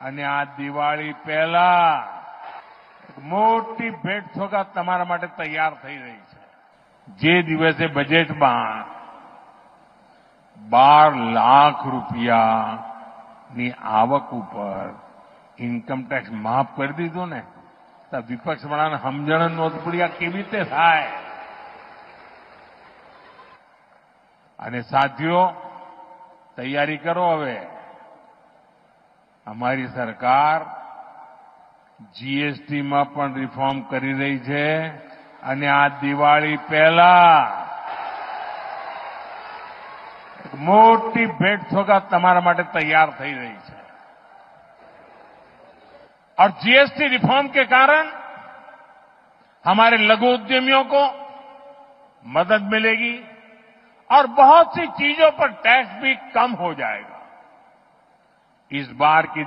અને આ દિવાળી પહેલા એક મોટી ભેટ સોગાત તમારા માટે તૈયાર થઈ રહી છે. જે દિવસે બજેટમાં 12 લાખ રૂપિયાની આવક ઉપર ઇન્કમ ટેક્સ માફ કરી દીધો ને, તો વિપક્ષવાળાને સમજણ નહોતી પડી આ કેવી રીતે થાય. અને સાથીઓ, તૈયારી કરો. હવે અમારી સરકાર જીએસટીમાં પણ રિફોર્મ કરી રહી છે અને આ દિવાળી પહેલા એક મોટી ભેટ સોગાત તમારા માટે तैयार થઈ રહી છે. और जीएसटी रिफॉर्म के कारण हमारे लघु उद्यमियों को मदद मिलेगी और बहुत सी चीजों पर टैक्स भी कम हो जाएगा. इस बार की